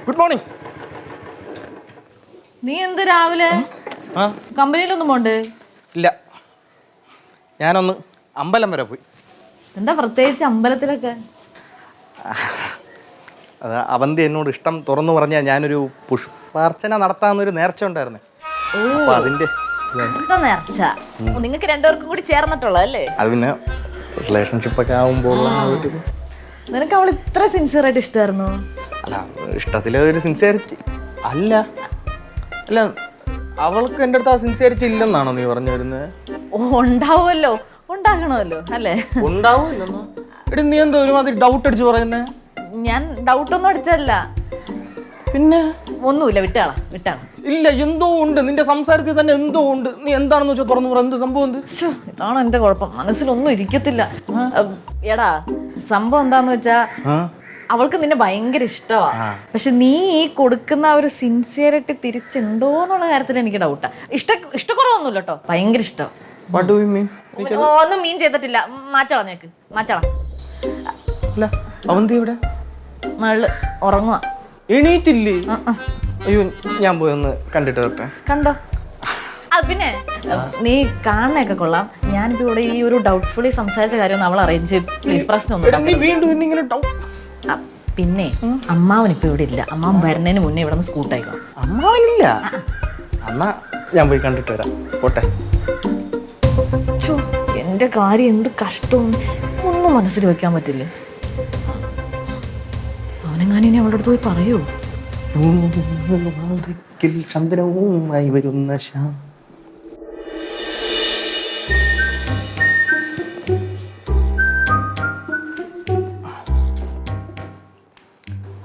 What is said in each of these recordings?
Good morning. നീ എന്ത് രാവിലെ കമ്പനിയിലൊന്നും പോണ്ട്? ഇല്ല, ഞാനൊന്ന് അമ്പലം വരെ പോയി. എന്താ പ്രത്യേകിച്ച് അമ്പലത്തിലൊക്കെ? അത് അവന്തി എന്നോട് ഇഷ്ടം തുറന്നു പറഞ്ഞാൽ ഞാനൊരു പുഷ്പാർച്ചന നടത്താമെന്നൊരു നേർച്ച ഉണ്ടായിരുന്നേ. അപ്പൊ അതിന്റെ എന്താ നേർച്ച? നിങ്ങൾക്ക് രണ്ടുപേർക്കും കൂടി ചേർന്നിട്ടുള്ളത് അല്ലേ? അത് പിന്നെ റിലേഷൻഷിപ്പ് ഒക്കെ ആവുമ്പോൾ നിനക്ക് അവൾ ഇത്ര സിൻസിയർ ആയിട്ട് ഇഷ്ടമായിരുന്നു? അല്ല, ഇഷ്ടത്തിലെ ഒരു സിൻസിയറിറ്റി അല്ല അല്ല അവൾക്ക് എൻ്റെ അടുത്ത് ആ സിൻസിയറിറ്റി ഇല്ലെന്നാണോ നീ പറഞ്ഞു വരുന്നത്? ഉണ്ടാവുമല്ലോ, ഉണ്ടാകണമല്ലോ അല്ലേ? ഉണ്ടാവുമല്ലോ. എടി നീ എന്താ ഒരുമാതിരി ഡൗട്ട് അടിച്ച് പറയുന്നേ? ഞാൻ ഡൗട്ടൊന്നും അടിച്ചല്ല. പിന്നെ ഒന്നുമില്ല, വിട്ടാളാ. ഇല്ല, എന്തോ ഉണ്ട് നിന്റെ സംസാരത്തിൽ തന്നെ, എന്തോ ഉണ്ട്. നീ എന്താണെന്ന് വെച്ചാൽ തുറന്നു പറ, എന്ത് സംഭവം ഉണ്ട്? ഇതാണ് എന്റെ കുഴപ്പം, മനസ്സിലൊന്നും ഇരിക്കത്തില്ല. എടാ, സംഭവം എന്താന്ന് വെച്ചാ അവൾക്ക് നിന്നെ ഭയങ്കര ഇഷ്ടമാ. പക്ഷെ നീ ഈ കൊടുക്കുന്ന ആ ഒരു സിൻസിയറിറ്റി തിരിച്ചുണ്ടോ എന്നുള്ള കാര്യത്തിൽ എനിക്ക് ഡൗട്ടാ. ഇഷ്ടക്കുറവൊന്നുമില്ല കേട്ടോ, ഭയങ്കര ഇഷ്ടം. ഒന്നും മീൻ ചെയ്തിട്ടില്ല. മാറ്റളാ, നിനക്ക് മാറ്റളാ. അവന്തി എവിടെ? മകള് ഉറങ്ങുക. എണീറ്റില്ലേ? അയ്യോ, ഞാൻ പോയി ഒന്ന് കണ്ടിട്ട് വരട്ടെ. കണ്ടോ? പിന്നെ നീ കാണാനൊക്കെ കൊള്ളാം. ഞാനിപ്പോ ഇവിടെ ഈ ഒരു ഡൗട്ട്ഫുള്ളി സംസാരിച്ച കാര്യം അവൾ അറിയിച്ച് പ്ലീസ്, പ്രശ്നമൊന്നും. പിന്നെ അമ്മാവൻ ഇപ്പൊ ഇവിടെ ഇല്ല. അമ്മാവൻ വരുന്നതിന് മുന്നേ ഇവിടെ നിന്ന് സ്കൂട്ടായിക്കോ. അമ്മാവനില്ല? എന്നാ ഞാൻ പോയി കണ്ടിട്ട് വരാം, പോട്ടെ. എന്റെ കാര്യം എന്ത് കഷ്ടം, ഒന്നും മനസ്സിൽ വെക്കാൻ പറ്റില്ല. അവനെങ്ങാനും ഇനി അവളുടെ അടുത്ത് പോയി പറയൂ? ചന്ദ്രവുമായി വരുന്ന ശ്യാം.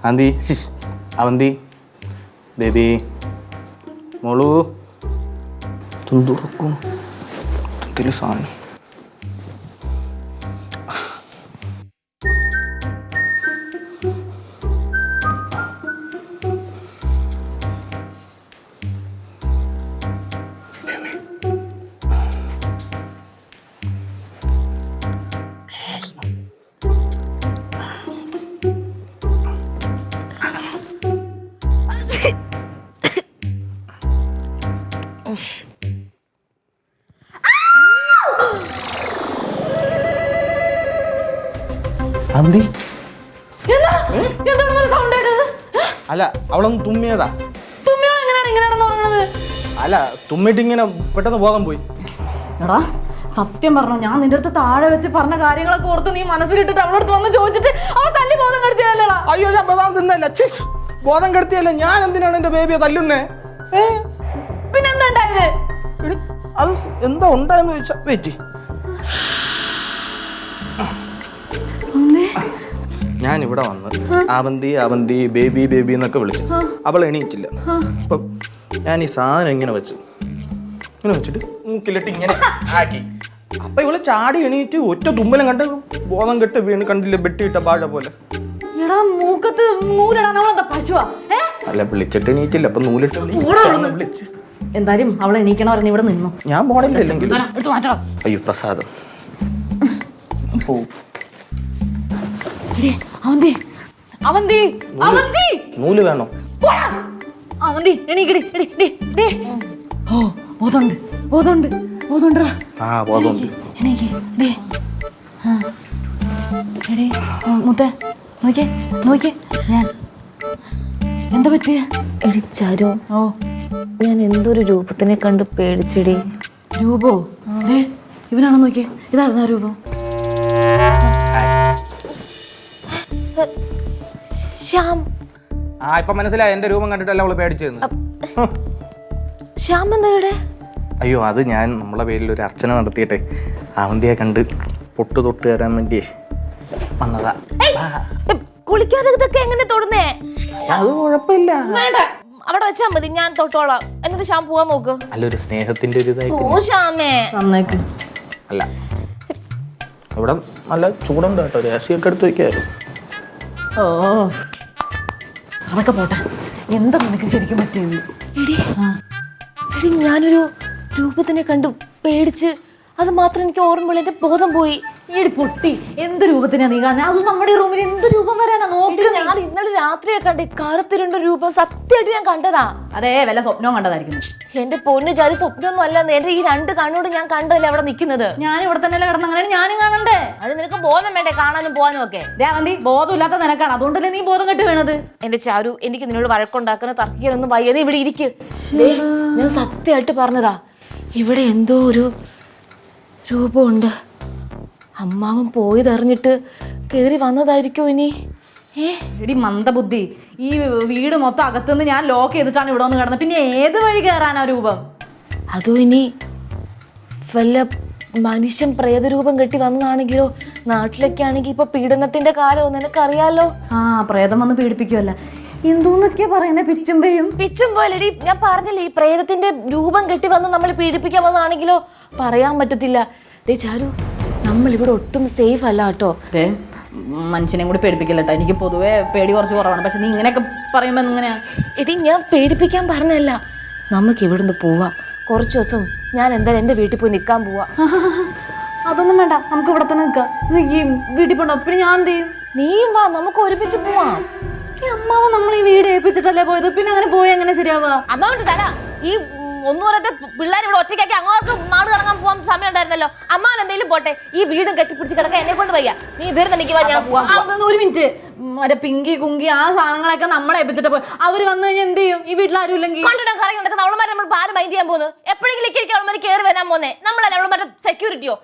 ആന്തി, അവന്തി, ബേബി, മോളു, തുറക്കും സാധനം. അല്ല, അവളൊന്ന് തുമ്മിയതാ. അല്ല, തുമ്മിട്ട് ഇങ്ങനെ പെട്ടെന്ന് ബോധം പോയി. എടാ, സത്യം പറഞ്ഞോ, ഞാൻ നിന്റെ അടുത്ത് താഴെ വെച്ച് പറഞ്ഞ കാര്യങ്ങളൊക്കെ ഓർത്ത് നീ മനസ്സിലിട്ടിട്ട് അവളടുത്ത് വന്ന് ചോദിച്ചിട്ട് അവൾ തല്ലി ബോധം കെടുത്തിയല്ലേടാ? അയ്യോ, ഞാൻ ബദാം തിന്നല്ല, ബോധം കെടുത്തിയല്ല. ഞാൻ എന്തിനാണ് എന്റെ ബേബിയെ തല്ലുന്നേ? പിന്നെന്താ ഉണ്ടായത്? അത് എന്താ ഉണ്ടായെന്ന് ചോദിച്ചാ, വെയിറ്റ്. ഞാൻ ഇവിടെ വന്ന് അവന്തി അവന്തി ബേബി ബേബി എന്നൊക്കെ വിളിച്ചു. അവൾ എണീറ്റില്ല. അപ്പം ഞാൻ ഈ സാധനം ഇങ്ങനെ വെച്ചിട്ട് മൂക്കിലിട്ട് ഇങ്ങനെ ആക്കി. അപ്പൊ ഇവള് ചാടി എണീറ്റ് ഒറ്റ തുമ്പലം കണ്ട് ബോധം കെട്ട് വീണ്, കണ്ടില്ല, വെട്ടിയിട്ട ബാഴ പോലെ. അല്ല, വിളിച്ചിട്ട് എണീറ്റില്ല. അപ്പൊ നൂലിട്ട് വിളിച്ചു. എന്തായാലും അവളെ എണീക്കണ പറഞ്ഞ് ഇവിടെ നിന്നു. ഞാൻ പോണില്ലെങ്കിൽ അയ്യോ പ്രസാദം. നൂല് വേണോ? എന്താ പറ്റിയ? എടി ചാരു, ഞാൻ എന്തൊരു രൂപത്തിനെ കണ്ട് പേടിച്ചെടി. രൂപോ? ഇവനാണോ നോക്കിയേ? ഇതായിരുന്നു ആ രൂപം. ശ്യാം. ഇപ്പൊ മനസ്സിലായി എന്റെ രൂപം കണ്ടിട്ടല്ല അവള് പേടിച്ചെന്ന്. ശ്യാം എന്താ ഇവിടെ? അയ്യോ, അത് ഞാൻ നമ്മളെ പേരിൽ ഒരു അർച്ചന നടത്തിയിട്ടെ അവന്തിയെ കണ്ട് പൊട്ടു തൊട്ട് തരാൻ വേണ്ടി വന്നതാ. കുളിക്കാതെ ഇതൊക്കെ എങ്ങനെ തൊടുന്നേ? അത് കുഴപ്പമില്ല, വേണ്ട, അവിടെ വെച്ചാ മതി, ഞാൻ തൊട്ടോളാം. എന്നിട്ട് ശ്യാം പോവാൻ നോക്ക്. അല്ല, ഒരു സ്നേഹത്തിന്റെ ഒരു അല്ല, ഇവിടെ നല്ല ചൂടുണ്ട് കേട്ടോ, രാശിയൊക്കെ എടുത്ത് വെക്കായിരുന്നു. ഓ, അതൊക്കെ പോട്ടെ. എന്താ നിനക്ക് ശരിക്കും പറ്റിയത്? ഞാനൊരു രൂപത്തിനെ കണ്ടു പേടിച്ച്, അത് മാത്രം എനിക്ക് ഓർമ്മയുള്ളൂ. എന്റെ ബോധം പോയി. ഈ പൊട്ടി എന്ത് രൂപത്തിനാ നീ കാണുന്നത്? അത് നമ്മുടെ റൂമിൽ എന്ത് രൂപം വരാനാ? നോക്കി ഞാൻ ഇന്നലെ രാത്രിയെ കണ്ടേ കറുത്തിരുണ്ട രൂപം, സത്യമായിട്ട് ഞാൻ കണ്ടതാ. അതേ വല്ല സ്വപ്നവും കണ്ടതായിരിക്കുന്നു. എന്റെ പൊന്നു ചാരി, സ്വപ്നമൊന്നും അല്ല. എന്റെ ഈ 2 കണ്ണോട് ഞാൻ കണ്ടല്ലേ അവിടെ നിൽക്കുന്നത്. ഞാൻ ഇവിടെ തന്നെ കിടന്ന് അങ്ങനെയാണ് ഞാനും കാണണ്ടേ? അത് നിനക്ക് ബോധം വേണ്ടേ കാണാനും പോകാനും ഒക്കെ? ദേവന്തി, ബോധമില്ലാത്ത നിനക്കാണ്, അതുകൊണ്ടല്ലേ നീ ബോധം കെട്ട് വീണത്. എന്റെ ചാരു, എനിക്ക് നിന്നോട് വഴക്കുണ്ടാക്കുന്ന തർക്കിക്കാനൊന്നും വയ്യ. നീ ഇവിടെ ഇരിക്ക്. ഞാൻ സത്യമായിട്ട് പറഞ്ഞതാ, ഇവിടെ എന്തോ ഒരു രൂപമുണ്ട്. അമ്മാവൻ പോയതറിഞ്ഞിട്ട് കേറി വന്നതായിരിക്കോ ഇനി? എടി മന്ദബുദ്ധി, ഈ വീട് മൊത്തം അകത്തുനിന്ന് ഞാൻ ലോക്ക് ചെയ്തിട്ടാണ് ഇവിടെ വന്ന് കിടന്നത്. പിന്നെ ഏത് വഴി കയറാനാ രൂപം? അതോ ഇനി വല്ല മനുഷ്യൻ പ്രേതരൂപം കെട്ടി വന്നതാണെങ്കിലോ? നാട്ടിലൊക്കെ ആണെങ്കിൽ ഇപ്പൊ പീഡനത്തിന്റെ കാലം നിനക്കറിയാലോ. പ്രേതം വന്ന് പീഡിപ്പിക്കുമല്ല. എന്തോന്നൊക്കെയാ പറയുന്നത്? പിച്ചും പോലെടി. ഞാൻ പറഞ്ഞില്ലേ, ഈ പ്രേതത്തിന്റെ രൂപം കെട്ടി വന്ന് നമ്മൾ പീഡിപ്പിക്കാൻ വന്നതാണെങ്കിലോ പറയാൻ പറ്റത്തില്ല. ദേ ചാരു, നമ്മളിവിടെ ഒട്ടും സേഫ് അല്ല കേട്ടോ. മനുഷ്യനെയും കൂടി പേടിപ്പിക്കില്ല കേട്ടോ. എനിക്ക് പൊതുവേ പേടി കുറച്ച് കുറവാണ്. പക്ഷെ നീ ഇങ്ങനെയൊക്കെ പറയുമ്പോ എങ്ങനെയാ? എടി, ഞാൻ പേടിപ്പിക്കാൻ പറഞ്ഞല്ല. നമുക്ക് ഇവിടുന്ന് പോവാം. കുറച്ച് ദിവസം ഞാൻ എന്തായാലും എൻ്റെ വീട്ടിൽ പോയി നിൽക്കാൻ പോവാ. അതൊന്നും വേണ്ട, നമുക്ക് ഇവിടെ തന്നെ നിൽക്കാം. വീട്ടിൽ പോകണ്ട. പിന്നെ ഞാൻ എന്ത് ചെയ്യും? നീയും വാ, നമുക്ക് ഒരുമിച്ച് പോവാം. ഈ അമ്മാവ നമ്മൾ ഈ വീട് ഏൽപ്പിച്ചിട്ടല്ലേ പോയത്. പിന്നെ അങ്ങനെ പോയി എങ്ങനെ ശരിയാവുക? അമ്മാവൻ തരാ. ഈ ഒന്നും പറയാത്ത പിള്ളേർ ഇവിടെ ഒറ്റയ്ക്കാക്കി അങ്ങോട്ട് നാട് കറങ്ങാൻ പോകാൻ സമയം ഉണ്ടായിരുന്നല്ലോ. അമ്മാവൻ എന്തെങ്കിലും പോട്ടെ, ഈ വീടും കെട്ടിപ്പിടിച്ച് കിടക്കാൻ എന്നെ കൊണ്ട് വയ്യ. നീ വെറുതെ നിൽക്കുവാ, ഞാൻ പോവാം. ഒരു മിനിറ്റ്. മറ്റേ പിങ്കി കുങ്കി ആ സാധനങ്ങളൊക്കെ നമ്മളെ ഏൽപ്പിച്ചിട്ട് പോയി. അവര് വന്നു കഴിഞ്ഞാൽ എന്ത് ചെയ്യും? ഈ വീട്ടിൽ ആരും ഇല്ലെങ്കിൽ കണ്ടിട്ട് കറങ്ങി നടക്കുന്ന അവളുമാരെ നമ്മൾ ആര് മൈൻഡ് ചെയ്യാൻ പോകുന്നത്? എപ്പോഴെങ്കിലും അവളുമാര് കയറി വരാൻ പോകുന്നേ? നമ്മളല്ല അവളുമാരുടെ സെക്യൂരിറ്റിയോ?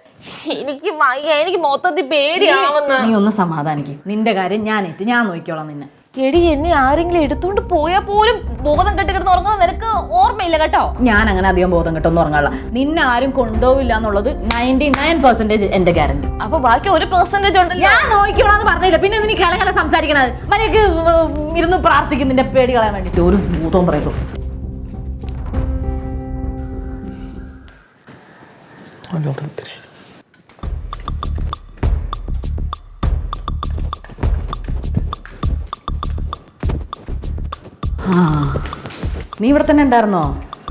എനിക്ക് വയ്യ, എനിക്ക് മൊത്തത്തിൽ പേടിയാവുന്ന. നീ ഒന്ന് സമാധാനിക്കും. നിന്റെ കാര്യം ഞാൻ നോക്കിക്കോളാം നിന്നെ. എടി, എന്നെ ആരെങ്കിലും എടുത്തോണ്ട് പോയാൽ പോലും ബോധം കെട്ടി കിടന്ന് ഉറങ്ങുന്നത് നിനക്ക് ഓർമ്മയില്ല കേട്ടോ. ഞാൻ അങ്ങനെ അധികം ബോധം കെട്ടൊന്നും ഉറങ്ങാനുള്ള. നിന്നെ ആരും കൊണ്ടുപോവില്ല എന്നുള്ളത് 99% എന്റെ ഗ്യാരണ്ടി. അപ്പൊ ബാക്കി 1% ഉണ്ടല്ലോ. ഞാൻ നോക്കിക്കോളാന്ന് പറഞ്ഞില്ല. പിന്നെ നീ കലകല സംസാരിക്കണത്. മനക്ക് ഇരുന്ന് പ്രാർത്ഥിക്കും നിന്റെ പേടി കളയാൻ വേണ്ടിട്ട്. ഒരു ഭൂതവും പറയുന്നു. നീ ഇവിടെ തന്നെ ഉണ്ടായിരുന്നോ?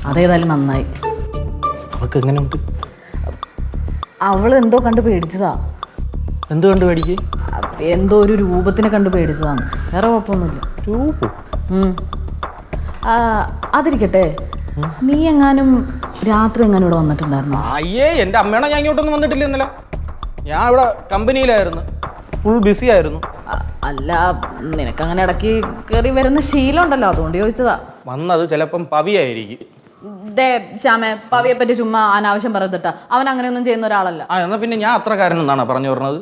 അതേതായാലും നന്നായി. അവക്ക് എങ്ങനെയുണ്ട്? അവള് എന്തോ കണ്ട് പേടിച്ചതാ. എന്ത് കണ്ട് പേടിക്ക്? എന്തോ ഒരു രൂപത്തിനെ കണ്ട് പേടിച്ചതാണ്. വേറെ കുഴപ്പമൊന്നുമില്ല. അതിരിക്കട്ടെ, നീ എങ്ങാനും രാത്രി എങ്ങാനും ഇവിടെ വന്നിട്ടുണ്ടായിരുന്നോ? അയ്യേ, എൻ്റെ അമ്മേണ ഞാൻ ഇങ്ങോട്ടൊന്നും വന്നിട്ടില്ല ഇന്നലെ. ഞാൻ ഇവിടെ കമ്പനിയിലായിരുന്നു, ഫുൾ ബിസി ആയിരുന്നു. അല്ല, നിനക്കങ്ങനെ ഇടയ്ക്ക് കയറി വരുന്ന ശീലം ഉണ്ടല്ലോ, അതുകൊണ്ട് ചോദിച്ചതാ. വന്നത് ചിലപ്പം പവിയായിരിക്കും. ശ്യാമേ, പവിയെ പറ്റി ചുമ്മാ അനാവശ്യം പറയത്തിട്ടാ. അവൻ അങ്ങനെയൊന്നും ചെയ്യുന്ന ഒരാളല്ല. എന്നാ പിന്നെ ഞാൻ അത്രക്കാരനെന്നാണ് പറഞ്ഞു പറഞ്ഞത്?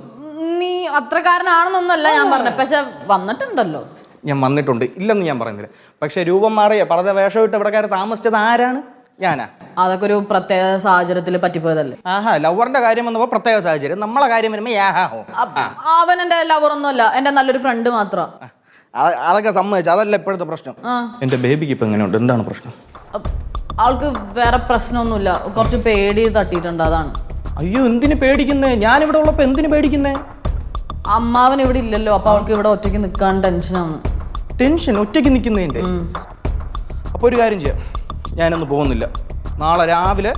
നീ അത്രക്കാരനാണെന്നൊന്നല്ല ഞാൻ പറഞ്ഞത്. പക്ഷെ വന്നിട്ടുണ്ടല്ലോ. ഞാൻ വന്നിട്ടുണ്ട്, ഇല്ലെന്ന് ഞാൻ പറയുന്നില്ല. പക്ഷെ രൂപം മാറിയ പറഞ്ഞ വേഷം ഇട്ട് ഇവിടെ കയറി താമസിച്ചത് ആരാണ്? ഞാനാ. അതൊക്കെ ഒരു പ്രത്യേക സാഹചര്യത്തിൽ പറ്റിപ്പോയതല്ലേ. ലവറിന്റെ കാര്യം വന്നപ്പോ പ്രത്യേക സാഹചര്യം, നമ്മളെ കാര്യം വരുമ്പോ അവൻ എന്റെ ലവറൊന്നും അല്ല, എന്റെ നല്ലൊരു ഫ്രണ്ട് മാത്രം. അതൊക്കെ സമ്മതിച്ചു, അതല്ല ഇപ്പോഴത്തെ പ്രശ്നം. എന്റെ ബേബിക്ക് ഇപ്പൊ എങ്ങനെയുണ്ട്? എന്താണ് പ്രശ്നം? ആൾക്ക് വേറെ പ്രശ്നമൊന്നുമില്ല, കുറച്ച് പേടി തട്ടിയിട്ടുണ്ട്, അതാണ്. അയ്യോ, എന്തിനു പേടിക്കുന്നേ? ഞാനിവിടെ ഉള്ളപ്പോ എന്തിനു പേടിക്കുന്നേ? അമ്മാവൻ ഇവിടെ ഇല്ലല്ലോ, അപ്പൊ അവൾക്ക് ഇവിടെ ഒറ്റയ്ക്ക് നിൽക്കാൻ ടെൻഷനാണ്. ടെൻഷൻ? ഒറ്റയ്ക്ക് നിൽക്കുന്നതിന്റെ? അപ്പൊ ഒരു കാര്യം ചെയ്യാം, ഞാനൊന്നും പോകുന്നില്ല. നാളെ രാവിലെ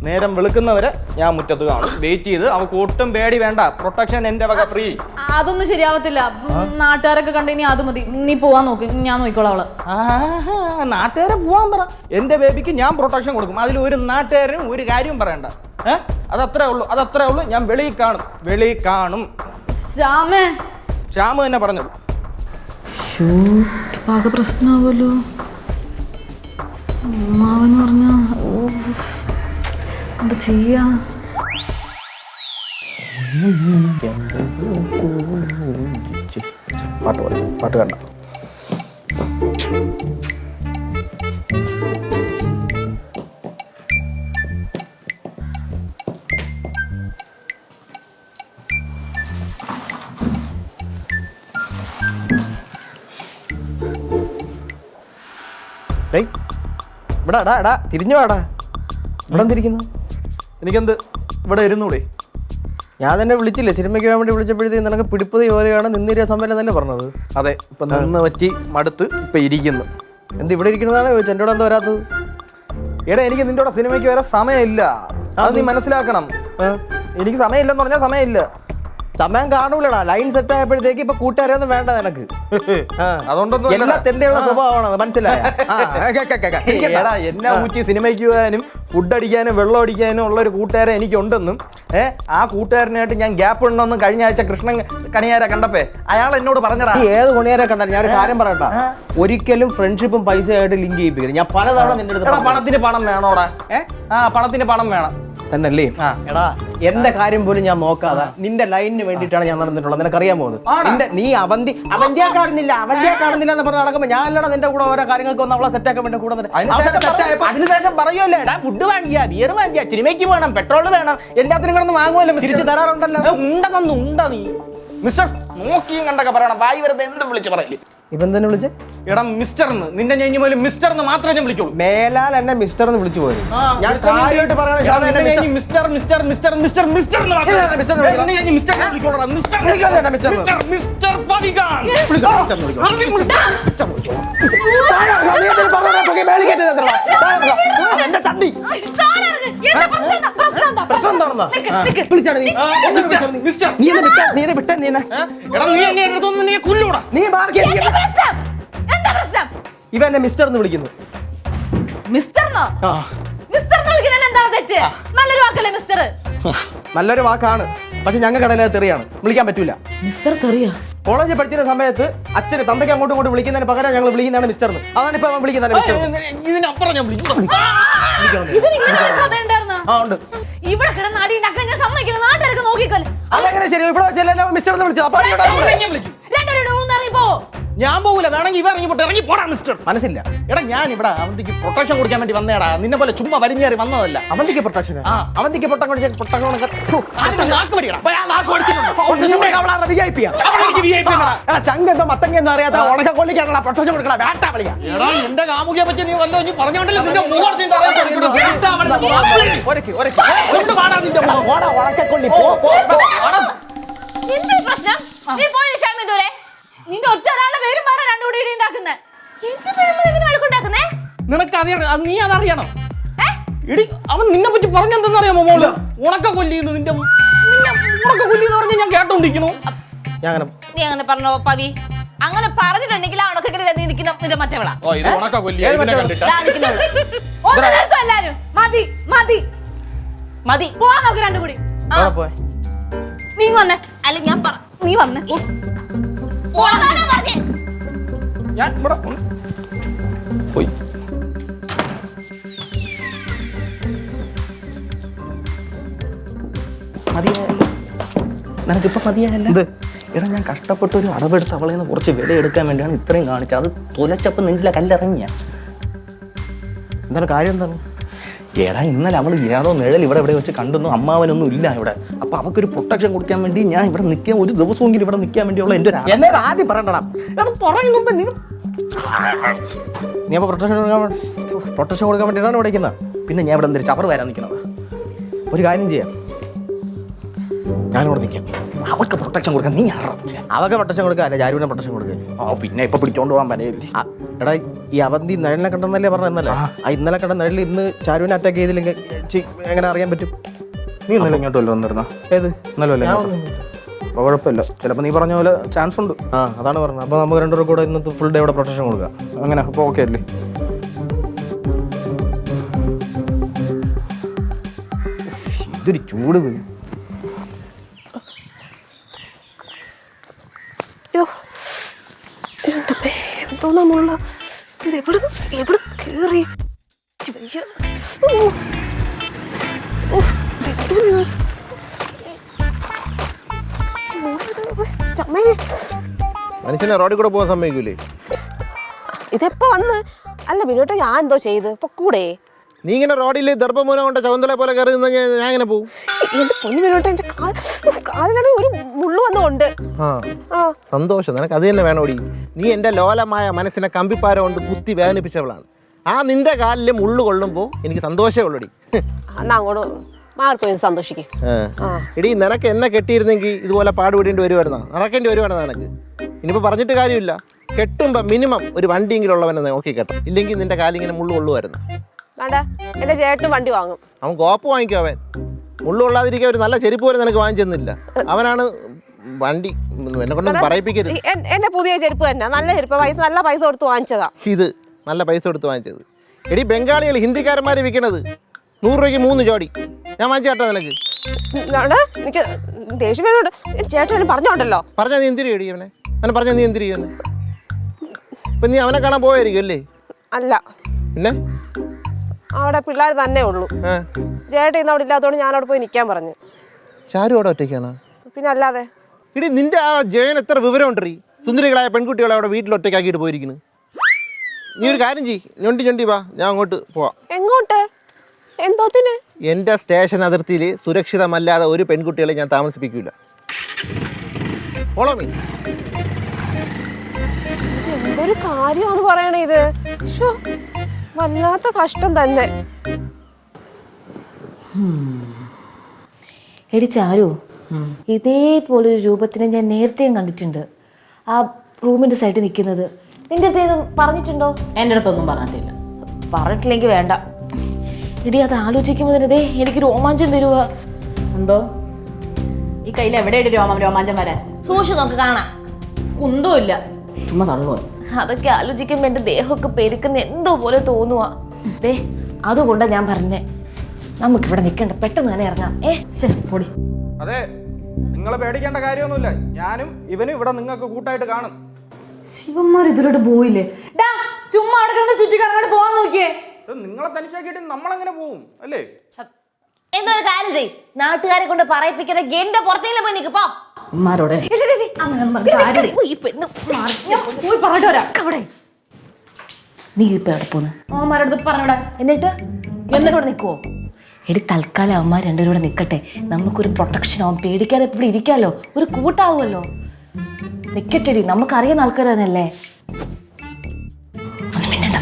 നേരം വെളുക്കുന്നവരെ ഞാൻ മുറ്റത്ത് കാണും. വെയിറ്റ് ചെയ്ത്. അവൾക്ക് ഒട്ടും പേടി വേണ്ട, പ്രൊട്ടക്ഷൻ എന്റെ വക ഫ്രീ. അതൊന്നും ശരിയാവത്തില്ല. നാട്ടുകാരൊക്കെ കണ്ടു. ഇനി അത് മതി, നീ പോവാൻ നോക്ക്, ഞാൻ നോക്കിക്കോളാം അവളെ. നാട്ടുകാരെ പോവാൻ പറ. എന്റെ ബേബിക്ക് ഞാൻ പ്രൊട്ടക്ഷൻ കൊടുക്കും. അതിൽ ഒരു നാട്ടുകാരനും ഒരു കാര്യവും പറയണ്ട. അതത്രേ ഉള്ളൂ. ഞാൻ വെളിയിൽ കാണും. ശ്യാമ തന്നെ പറഞ്ഞത്. പ്രശ്നമാവല്ലോ. അമ്മാവൻ പറഞ്ഞ എന്താ ചെയ്യാ? പാട്ട് കണ്ട ഇവിടെ തിരിഞ്ഞു വാടാ. ഇവിടെ എന്തിരിക്കുന്നു? എനിക്കെന്ത് ഇവിടെ ഇരുന്നൂടെ? ഞാൻ തന്നെ വിളിച്ചില്ലേ, സിനിമയ്ക്ക് വേണ്ടി വിളിച്ചപ്പോഴത്തേക്ക് നിനക്ക് പിടിപ്പത് ജോലിയാണ് നിന്നിരിയ സമയം എന്നല്ലേ പറഞ്ഞത്? അതെ, ഇപ്പൊ നിന്ന് പറ്റി മടുത്ത് ഇപ്പൊ ഇരിക്കുന്നു. എന്ത് ഇവിടെ ഇരിക്കുന്നതാണ് ചോദിച്ചു? എൻ്റെ കൂടെ എന്താ വരാത്തത്? എടാ, എനിക്ക് നിന്റെ കൂടെ സിനിമയ്ക്ക് വരാൻ സമയമില്ല. അത് നീ മനസ്സിലാക്കണം. എനിക്ക് സമയമില്ലെന്ന് പറഞ്ഞാൽ സമയമില്ല. സമയം കാണൂലടാ. ലൈൻ സെറ്റ് ആയപ്പോഴത്തേക്ക് ഇപ്പൊ കൂട്ടുകാരൊന്നും വേണ്ട നിനക്ക്. അതുകൊണ്ടൊന്നും എല്ലാ തെണ്ടിയുള്ള സ്വഭാവമാണ്, മനസ്സിലായ? എടാ എന്നാ ഊറ്റി സിനിമയ്ക്ക് പോകാനും ഫുഡ് അടിക്കാനും വെള്ളം അടിക്കാനും ഉള്ള ഒരു കൂട്ടുകാരൻ എനിക്കുണ്ടെന്നും ആ കൂട്ടുകാരനായിട്ട് ഞാൻ ഗ്യാപ്പ് ഉണ്ടെന്നും കഴിഞ്ഞ ആഴ്ച കൃഷ്ണൻ കണിയാരെ കണ്ടപ്പേ അയാൾ എന്നോട് പറഞ്ഞടാ. ഏത് കൊണിയാരെ കണ്ടാലും ഞാനൊരു കാര്യം പറയട്ടാ, ഒരിക്കലും ഫ്രണ്ട്ഷിപ്പും പൈസയായിട്ട് ലിങ്ക് ചെയ്യിപ്പിക്കണം. ഞാൻ പലതവണ നിന്റെ അടുത്ത് പണത്തിന് പണം വേണോടാ. പണത്തിന് പണം വേണം തന്നല്ലേ? എടാ എന്റെ കാര്യം പോലും ഞാൻ നോക്കാതെ നിന്റെ ലൈനിന് വേണ്ടിയിട്ടാണ് ഞാൻ നടന്നിട്ടുള്ളത്. നിനക്കറിയാൻ പോകുന്നത് നീ അവന്തിയെ കാണുന്നില്ല എന്ന് പറഞ്ഞ് നടക്കുമ്പോ ഞാൻ അല്ലടാ നിന്റെ കൂടെ ഓരോ കാര്യങ്ങൾക്ക് ഒന്ന് അവളെ സെറ്റാക്കാൻ വേണ്ടി കൂടെ അതിനുശേഷം പറയുമല്ലേ എടാ ഫുഡ് വാങ്ങിയാ ബിയർ വാങ്ങിയാ സിനിമയ്ക്ക് വേണം പെട്രോൾ വേണം എല്ലാത്തിനും കിടന്ന് വാങ്ങുമല്ലോ. തിരിച്ചു തരാറുണ്ടല്ലോ. ഉണ്ട നീ മിസ്റ്റർ നോക്കിയും കണ്ടൊക്കെ പറയണം. വായി വെറുതെ എന്തും വിളിച്ച് പറയില്ലേ. ഇവൻ തന്നെ വിളിച്ച് എടാ മിസ്റ്റർ എന്ന് നിന്റെ ഞാൻ പോലും മിസ്റ്റർ എന്ന് മാത്രമേ ഞാൻ വിളിക്കുള്ളൂ. മേലാൽ എന്നെ മിസ്റ്റർ എന്ന് വിളിച്ചു പോയി. ഞാൻ കാര്യമായിട്ട് mister mister mister mister mister ഇവ എന്നെ മിസ്റ്റർ എന്ന് വിളിക്കുന്നു. നല്ലൊരു വാക്കാണ്, പക്ഷെ ഞങ്ങൾ കടയിലെ തെറിയാണ്, വിളിക്കാൻ പറ്റൂല. മിസ്റ്റർ തെറിയാ? കോളേജിൽ പഠിക്കുന്ന സമയത്ത് അച്ഛന് തന്തയ്ക്ക് അങ്ങോട്ടും ഇങ്ങോട്ട് വിളിക്കുന്നതിന് പകരം ഞങ്ങൾ വിളിക്കുന്നതാണ് മിസ്റ്റർ എന്ന്. അതാണ് ഇപ്പൊ വിളിക്കുന്നത് മിസ്റ്റർ. ഇതിനപ്പുറം ഞാൻ വിളിച്ചു. ഇവിടെ കിടന്ന് അടി ഉണ്ടാക്കാൻ ഞാൻ സമ്മതിക്കില്ല. നാട്ടുകാർക്ക് നോക്കിക്കോലെ. അതെങ്ങനെ ശരി? ഇവിടെ വെച്ചല്ലോ മിസ്റ്റർ എന്ന് വിളിച്ചത്. ഞാൻ പോകൂല. വേണമെങ്കിൽ ഇവ ഇറങ്ങി പോടാ മിസ്റ്റർ. മനസ്സില്ല. എടാ ഞാൻ ഇവിടെ അവന്തിക്ക് പ്രൊട്ടക്ഷൻ കൊടുക്കാൻ വേണ്ടി വന്നേടാ. നിന്നെ പോലെ ചുമ്മാ വലിഞ്ഞേറി വന്നതല്ല. അവന്തിക്ക് പ്രൊട്ടക്ഷൻ അവന്തിക്ക് ചങ്കെന്തോ മത്തങ്കെന്തോ അറിയാത്ത ഉണക്ക കൊള്ളിക്കാനുള്ള പ്രൊട്ടക്ഷൻ കൊടുക്കണം. വേട്ട കളിയാ. എന്റെ കാമുകിയെ പറ്റി നീ വല്ലോ നീ പറഞ്ഞോണ്ടല്ലോ നിന്റെ പ്രശ്നം. നിന്റെ ഒറ്റ ഒരാളുടെ പേരും പറ രണ്ടുകൂടി ഇടി ഉണ്ടാക്കുന്നേ. നിനക്ക് അറിയണം, നീ അതറിയണം. ഇടി അവൻ നിന്നെ പറ്റി പറഞ്ഞെന്തെന്നറിയാമോ മോള്? ഉണക്ക കൊല്ലിന്ന് നിന്റെ ഉണക്ക കൊല്ലിന്ന് പറഞ്ഞ ഞാൻ കേട്ടോണ്ടിരിക്കണു. നീ അങ്ങനെ പറഞ്ഞോ പവി? അങ്ങനെ പറഞ്ഞിട്ടുണ്ടെങ്കിൽ ആ ഉണക്കക്കരി നിൽക്കുന്ന നിന്റെ മറ്റവളാ. ഉണക്ക കൊല്ലി എല്ലാരും മതി മതി മതി പോവാ നോക്ക് രണ്ടും കൂടി. നീ വന്നേ. അല്ല ഞാൻ നീ വന്നേ. ഞാൻ ഇവിടെ പോയി. മതിയായല്ലോ നിനക്കിപ്പോ മതിയായല്ലോ. എടാ ഞാൻ കഷ്ടപ്പെട്ട് ഒരു അടവെടുത്ത് അവളെ നിന്ന് കുറച്ച് വില എടുക്കാൻ വേണ്ടിയാണ് ഇത്രയും കാണിച്ചത്. അത് തുലച്ചപ്പം നെഞ്ചിലെ കല്ലിറങ്ങിയ. എന്താണ് കാര്യം? എന്താണ്? എടാ ഇന്നലെ അവൾ ഏതോ നിഴൽ ഇവിടെ വെച്ച് കണ്ടെന്നു. അമ്മാവനൊന്നും ഇല്ല ഇവിടെ. അപ്പൊ അവക്കൊരു പ്രൊട്ടക്ഷൻ കൊടുക്കാൻ വേണ്ടി ഞാൻ ഇവിടെ നിൽക്കാൻ ഒരു ദിവസമെങ്കിലും ഇവിടെ നിൽക്കാൻ വേണ്ടിയുള്ള എൻ്റെ എന്നെ ആദ്യം പറയണ്ടടാ. അത് പറയുമ്പോ നീ അപ്പൊ പ്രൊട്ടക്ഷൻ കൊടുക്കാൻ വേണ്ടിയിട്ടാണ് വിളിക്കുന്നത്. പിന്നെ ഞാൻ ഇവിടെ എന്തൊരു ചവറ് വരാൻ നിൽക്കുന്നത്. ഒരു കാര്യം ചെയ്യാം, ഞാനിവിടെ നിൽക്കാം. അവൾക്ക് പ്രൊട്ടക്ഷൻ കൊടുക്കാൻ നീ അവൾക്ക് പ്രൊട്ടക്ഷൻ കൊടുക്കുക അല്ല ജാരുവിനെ പ്രൊട്ടക്ഷൻ കൊടുക്കുക. പിന്നെ ഇപ്പൊ പിടിച്ചോണ്ട് പോകാൻ പറ്റില്ല. എടാ ഈ അവന്തി നിഴലിനെ കണ്ടെന്നല്ലേ പറഞ്ഞ? ഇന്നലെ ഇന്നലെ കണ്ട നിഴലിൽ ഇന്ന് ചാരുവിനെ അറ്റാക്ക് ചെയ്തില്ലെങ്കിൽ എങ്ങനെ അറിയാൻ പറ്റും? നീ ഇന്നലെ ഇങ്ങോട്ട് വല്ലോ വന്നിരുന്ന? ഏത് ഇന്നലെ? അപ്പോൾ കുഴപ്പമില്ല, ചിലപ്പോൾ നീ പറഞ്ഞ പോലെ ചാൻസ് ഉണ്ട്. അതാണ് പറഞ്ഞത്. അപ്പോൾ നമുക്ക് രണ്ടുപേരും കൂടെ ഇന്നത്തെ ഫുൾ ഡേ ഇവിടെ പ്രൊട്ടക്ഷൻ കൊടുക്കാം. അങ്ങനെ അപ്പോൾ ഓക്കെ അല്ലേ? ഇതൊരു ചൂട്. എന്തോന്നുള്ള ഇത് എവിടെ കേറി മനുഷ്യനെ റോഡിൽ കൂടെ പോകാൻ സമ്മതിക്കൂലേ? ഇതെപ്പോ വന്ന്? അല്ല ബിനോട്ടെ, ഞാൻ എന്തോ ചെയ്ത് ഇപ്പൊ കൂടെ? നീ ഇങ്ങനെ റോഡിൽ ദർഭമൂലം കൊണ്ട് ചവന്തളെ പോലെ കയറി ഞാൻ എങ്ങനെ പോകും? എന്റെ പൊന്നു ബിനോട്ടെ, എന്റെ കാലിലാണെങ്കിൽ ഒരു മുള്ളു വന്നുകൊണ്ട്. സന്തോഷം, നിനക്ക് അത് തന്നെ വേണോടി. നീ എൻ്റെ ലോലമായ മനസ്സിനെ കമ്പിപ്പാര കൊണ്ട് കുത്തി വേദനിപ്പിച്ചവളാണ്. ആ നിന്റെ കാലിൽ മുള്ളു കൊള്ളുമ്പോൾ എനിക്ക് സന്തോഷമേ ഉള്ളൂടി. എന്നാ അങ്ങോട്ട് മാറിപ്പോയി സന്തോഷിക്കും. എടി നിനക്ക് എന്നെ കെട്ടിയിരുന്നെങ്കിൽ ഇതുപോലെ പാടുപെടേണ്ടി വരുമായിരുന്നോ? നടക്കേണ്ടി വരുമായിരുന്നോ നിനക്ക്? ഇനിയിപ്പോൾ പറഞ്ഞിട്ട് കാര്യമില്ല. കെട്ടുമ്പോൾ മിനിമം ഒരു വണ്ടിയെങ്കിലും ഉള്ളവനെ നോക്കി കേട്ടോ, ഇല്ലെങ്കിൽ നിന്റെ കാലിങ്ങനെ മുള്ളു കൊള്ളുമായിരുന്നു. എന്റെ ചേട്ടനും വണ്ടി വാങ്ങും. അവൻ കോപ്പ് വാങ്ങിക്കും. അവൻ മുള്ളു കൊള്ളാതിരിക്കാൻ ഒരു നല്ല ചെരുപ്പ് പോലും നിനക്ക് വാങ്ങിച്ചെന്നില്ല. അവനാണ് വണ്ടി എന്നെ കൊണ്ടൊന്നും പറയിപ്പിക്കരുത്. എന്റെ പുതിയ ചെരുപ്പ് തന്നെ, നല്ല ചെരുപ്പ്, നല്ല പൈസ കൊടുത്ത് വാങ്ങിച്ചതാ. ഇത് നല്ല പൈസ കൊടുത്ത് വാങ്ങിച്ചത്. എടി ബംഗാളികൾ ഹിന്ദിക്കാരന്മാർ വിൽക്കണത് 100 രൂപയ്ക്ക് 3 ജോഡി. ഞാൻ വാങ്ങിച്ചു കേട്ടോ നിനക്ക്. എനിക്ക് ദേഷ്യം വരുന്നുണ്ട്. ചേട്ടൻ പറഞ്ഞോണ്ടല്ലോ. പറഞ്ഞാൽ നീ എന്തിരി എടി അവനെ? അവനെ പറഞ്ഞാൽ നീ എന്തിരി അവനെ? ഇപ്പം നീ അവനെ കാണാൻ പോയായിരിക്കും അല്ലേ? അല്ല, പിന്നെ അവിടെ പിള്ളേർ തന്നെ ഉള്ളൂ. ചേട്ടൻ ഇന്ന് അവിടെ ഇല്ലാത്തതുകൊണ്ട് ഞാൻ അവിടെ പോയി നിൽക്കാൻ പറഞ്ഞു. ചാരു അവിടെ ഒറ്റയ്ക്കാണ്. പിന്നെ അല്ലാതെ ഇടി നിന്റെ ആ ജയൻ എത്ര വിവരമുണ്ടീ? സുന്ദരികളായ പെൺകുട്ടികളെ അവിടെ വീട്ടിൽ ഒറ്റയ്ക്കാക്കിയിട്ട് പോയിരിക്കുന്നു. നീ ഒരു കാര്യം ചെയ്യ്, ഞൊണ്ടി വാ, ഞാൻ അങ്ങോട്ട് പോവാം. എങ്ങോട്ട്? എന്തോത്തിന്? എൻ്റെ സ്റ്റേഷൻ അതിർത്തിയിൽ സുരക്ഷിതമല്ലാതെ ഒരു പെൺകുട്ടികളെ ഞാൻ താമസിപ്പിക്കൂല. ഓളോ മീ എന്തൊരു കാര്യമാണ് പറയണേ ഇത്. ശ്ശോ, വല്ലാത്ത കഷ്ടം തന്നെ. എടി ചാരു, ഇതേപോലൊരു രൂപത്തിനെ ഞാൻ നേരത്തെയും കണ്ടിട്ടുണ്ട്. ആ റൂമിന്റെ സൈഡിൽ നിൽക്കുന്നത് നിന്റെ അടുത്ത് പറഞ്ഞിട്ടുണ്ടോ? എൻ്റെ അടുത്തൊന്നും പറഞ്ഞിട്ടില്ല. പറഞ്ഞിട്ടില്ലെങ്കിൽ വേണ്ട. എടി അത് ആലോചിക്കുമ്പോൾ തന്നെ എനിക്ക് രോമാഞ്ചം വരുക. എന്തോ ഈ കയ്യിൽ എവിടെയായിട്ട് രോമാഞ്ചം വരാൻ? സൂക്ഷിച്ച് നോക്ക്, കാണാം. കുന്തമില്ല, ചുമ്മാ തള്ളുക. അതൊക്കെ ആലോചിക്കുമ്പോൾ എൻ്റെ ദേഹമൊക്കെ പെരുക്കുന്ന എന്തോ പോലെ തോന്നുക. അതുകൊണ്ടാണ് ഞാൻ പറഞ്ഞേ, നമുക്കിവിടെ നിൽക്കണ്ട, പെട്ടെന്ന് തന്നെ ഇറങ്ങാം. പൊടി. അതെ, നിങ്ങൾ പേടിക്കേണ്ട കാര്യമൊന്നുമില്ല. ഞാനും ഇവനും ഇവിടെ നിങ്ങൾക്ക് കൂട്ടായിട്ട് കാണും. ശിവന്മാർ ഇതിലോട്ട് പോയില്ലേ? ചുമ്മാ അവിടെ കിടന്ന് ചുറ്റിക്കറങ്ങാണ്ട് പോവാൻ നോക്കിയേ. നിങ്ങളെ തനിച്ചാക്കിയിട്ട് നമ്മളെങ്ങനെ പോവും അല്ലേ? എന്തോ ഒരു കാര്യം ചെയ്, നാട്ടുകാരെ കൊണ്ട് പറയിപ്പിക്കാതെ എന്റെ പുറത്തേലും പോയി നിൽക്ക്. പോ ഉമ്മാരോടെ നീ ഇപ്പൊ എവിടെ പോന്ന്? അമ്മമാരുടെ പറഞ്ഞൂടെ? എന്നിട്ട് എന്നിട്ടോടെ നിൽക്കുവോ? എടി തൽക്കാലം അമ്മ രണ്ടുപേരും കൂടെ നിൽക്കട്ടെ, നമുക്കൊരു പ്രൊട്ടക്ഷൻ ആവും, പേടിക്കാതെ ഇവിടെ ഇരിക്കാലോ, ഒരു കൂട്ടാവുമല്ലോ. നിക്കട്ടെടി, നമുക്കറിയുന്ന ആൾക്കാർ തന്നെയല്ലേ.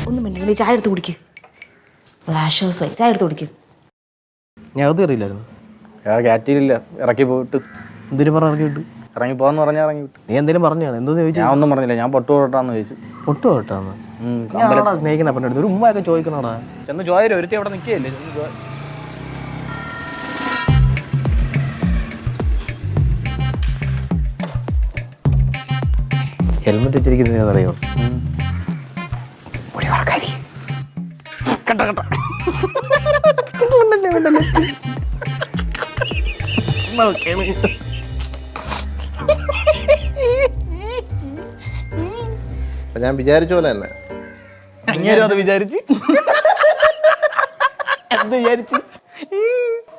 ഒന്നും മിണ്ടണ്ട, നീ ചായ എടുത്ത് കുടിക്ക്. ഒരാശ്വാസമായി, ചായ എടുത്ത് കുടിക്കും. ഞാൻ അത് അറിയില്ലായിരുന്നു. കാറ്റിലില്ല, ഇറക്കി പോയിട്ട്. എന്തിനു പറഞ്ഞ ഇറക്കി വിട്ടു? ഇറങ്ങി പോകാന്ന് പറഞ്ഞാൽ ഇറങ്ങി വിട്ടു. നീ എന്തെങ്കിലും പറഞ്ഞാണ്? എന്തോന്ന് ചോദിച്ചു? ഞാൻ ഒന്നും പറഞ്ഞില്ല, ഞാൻ പൊട്ടു പോട്ടാന്ന് ചോദിച്ചു. പൊട്ടു പോട്ടാന്ന്? സ്നേഹിക്കണ പെണ്ണെടുത്ത് ഒരു ഉമ്മയൊക്കെ ചോദിക്കണോടാ. ചെന്ന് ചോദിച്ചു, ഒരുത്തി അവിടെ നിൽക്കുകയല്ലേ. ഹെൽമെറ്റ് വെച്ചിരിക്കുന്നത് അറിയോ? ഞാൻ വിചാരിച്ച പോലെ തന്നെ അങ്ങേരും അത് വിചാരിച്ച് എന്ത് വിചാരിച്ച്?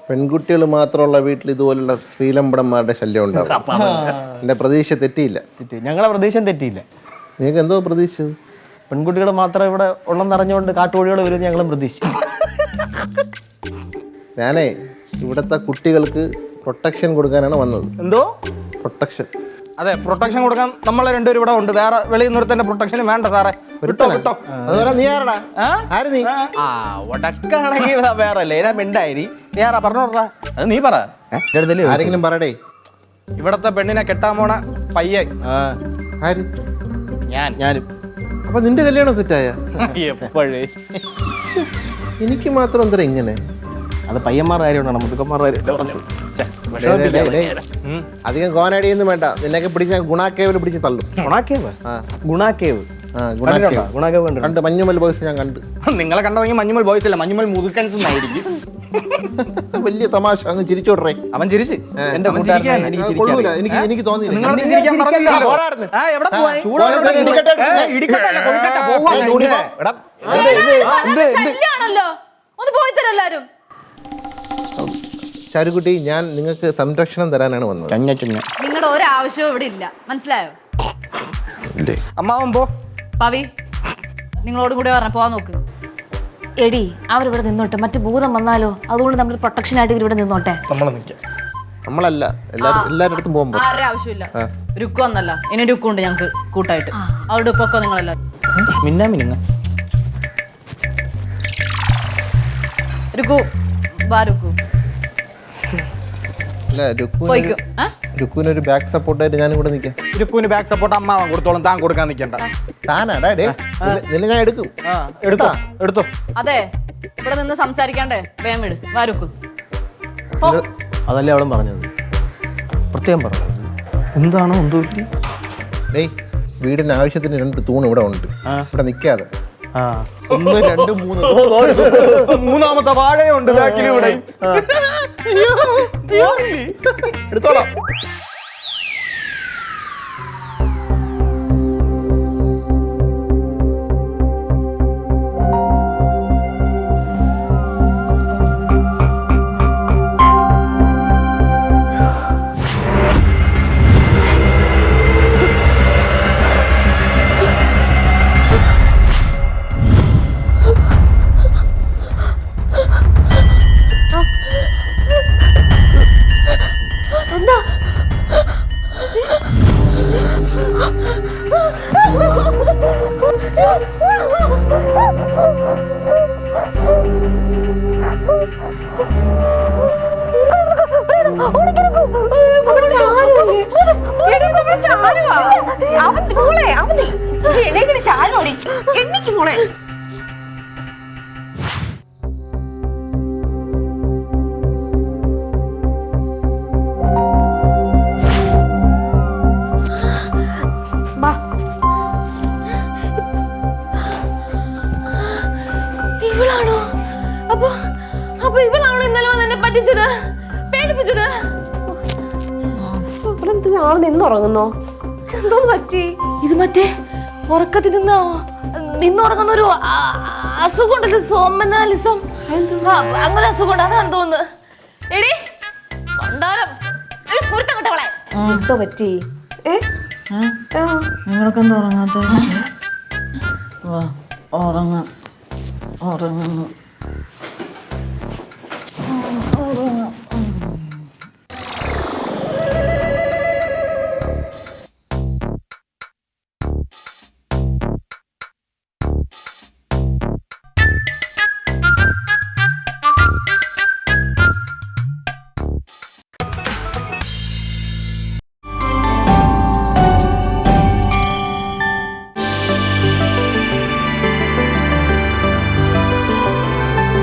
പെൺകുട്ടികൾ മാത്രമുള്ള വീട്ടിൽ ഇതുപോലുള്ള ശ്രീലമ്പടന്മാരുടെ ശല്യം ഉണ്ടാവും. എൻ്റെ പ്രതീക്ഷ തെറ്റിയില്ല. ഞങ്ങളെ പ്രതീക്ഷ തെറ്റിയില്ല. നിങ്ങൾക്ക് എന്തോ പ്രതീക്ഷിച്ചത്? പെൺകുട്ടികൾ മാത്രം ഇവിടെ ഉള്ളെന്നറിഞ്ഞുകൊണ്ട് കാട്ടുകോഴികൾ വരുമെന്ന് ഞങ്ങളും പ്രതീക്ഷിച്ചു. ഞാനേ ഇവിടുത്തെ കുട്ടികൾക്ക് പ്രൊട്ടക്ഷൻ കൊടുക്കാനാണ് വന്നത്. എന്തോ പ്രൊട്ടക്ഷൻ? അതെ, പ്രൊട്ടക്ഷൻ കൊടുക്കാൻ നമ്മളെ രണ്ടുപേരും ഇവിടെ ഉണ്ട്. വേറെ വെളിയിൽ നിർത്തേണ്ട പ്രൊട്ടക്ഷന് വേണ്ട സാറേ. വിട്ടോ. അതുപോലെ നീ ആരടാ? ആര് നീ? ആ ഉടക്കാണെങ്കിൽ വേറെ അല്ലേ, ഞാൻ മിണ്ടായി. നീ ആരാ പറഞ്ഞോടാ? അത് നീ പറ. ആരെങ്കിലും പറയടേ. ഇവിടത്തെ പെണ്ണിനെ കെട്ടാൻ പോണ പയ്യൻ. ആര്? ഞാനും. അപ്പൊ നിന്റെ കല്യാണം സെറ്റായ? എപ്പോഴേ? എനിക്ക് മാത്രം എന്താ ഇങ്ങനെ? അത് പയ്യന്മാരുടെ കാര്യമാണ്, മുതുക്കന്മാരുടെ കാര്യം പറഞ്ഞു. അധികം കോനടിയൊന്നും വേണ്ട. നിന്നൊക്കെ പിടിച്ച് ഞാൻ ഗുണാക്കേവിൽ പിടിച്ച് തള്ളും. ഗുണാക്കേവ്? ഗുണാക്കേവ് കണ്ട് മഞ്ഞുമൽ ബോയ്സ് ഞാൻ കണ്ട്. നിങ്ങളെ കണ്ടെങ്കിൽ മഞ്ഞുമൽ ബോയ്സ് അല്ല, മഞ്ഞുമൽ മുതുക്കൻസ് എന്നായിരിക്കും. വലിയ തമാശ. അങ്ങ് ചിരിച്ചോട്ടെ. അവൻ ചിരിച്ച് എന്റെ കൊള്ളൂല. എനിക്ക് തോന്നിയില്ല. ഒന്ന് പോയി തരാം എല്ലാരും. ചാരുകുട്ടി, ഞാൻ നിങ്ങൾക്ക് സംരക്ഷണം തരാനാണ് വന്നത്. നിങ്ങളുടെ ഒരാവശ്യവും ഇവിടെ ഇല്ല, മനസ്സിലായോ? അമ്മാവൻ പോ. പവി, നിങ്ങളോടും കൂടെ പറഞ്ഞ പോവാൻ നോക്ക്. എടി അവരിവിടെ നിന്നോട്ടെ, മറ്റു ഭൂതം വന്നാലോ, അതുകൊണ്ട് നമ്മൾ പ്രൊട്ടക്ഷൻ ആയിട്ട് ഇവിടെ നിന്നോട്ടെ. നമ്മളല്ല, എല്ലാവരുടെ അടുത്തും പോകുമ്പോ ആരുടെ ആവശ്യമില്ല. രുക്കു വന്നല്ല, ഇനി രുക്കു ഉണ്ട് ഞങ്ങക്ക് കൂട്ടായിട്ട്. അവരുടെ ഉപ്പൊക്കെ നിങ്ങളെല്ലാരും രുക്കു വാ. രുക്കു പോയിക്കോ. രുക്കുവിനൊരു ബാക്ക് സപ്പോർട്ടായിട്ട് ഞാനും കൂടെ നിൽക്കാം. രുക്കുവിന് ബാക്ക് സപ്പോർട്ട് അമ്മാവൻ കൊടുത്തോളും, താൻ കൊടുക്കാൻ നിൽക്കണ്ട. താനാടാ നിന്നെ ഞാൻ എടുക്കും. എടുത്തോ. അതെ, ഇവിടെ നിന്ന് സംസാരിക്കാണ്ടേ വേഗം വിട്. വാ രുക്കു. അതല്ലേ അവളും പറഞ്ഞത്, പ്രത്യേകം പറഞ്ഞു. എന്താണോ എന്തോ പറ്റി? ഡേയ് വീടിന് ആവശ്യത്തിന് 2 തൂണ് ഇവിടെ ഉണ്ട്. ഇവിടെ നിൽക്കാതെ 1 2 3 മൂന്നാമത്തെ വാഴയുണ്ട് ബാക്കിൽ ഇവിടെ. എടുത്തോളാം. ഇവളാണോ? അപ്പൊ ഇവളാണോ ഇന്നലെ വന്ന് എന്നെ പറ്റിച്ചത്, പേടിപ്പിച്ചത്? ആള് നിന്നുറങ്ങുന്നോ? എന്തോന്ന് പറ്റി? ഇത് മറ്റേ ഉറക്കത്തിൽ നിന്നുറങ്ങുന്ന ഒരു അസുഖം ഉണ്ടല്ലോ, സോമനാലിസം. അങ്ങനെ അസുഖം ഉണ്ട്, അതാണ് തോന്നുന്നത്. എടി കൊണ്ടാരം കുരുത്തം കിട്ടവളെ. എന്തോ പറ്റി? നിങ്ങളൊക്കെ എന്താ ഉറങ്ങാത്ത? ഉറങ്ങുന്നു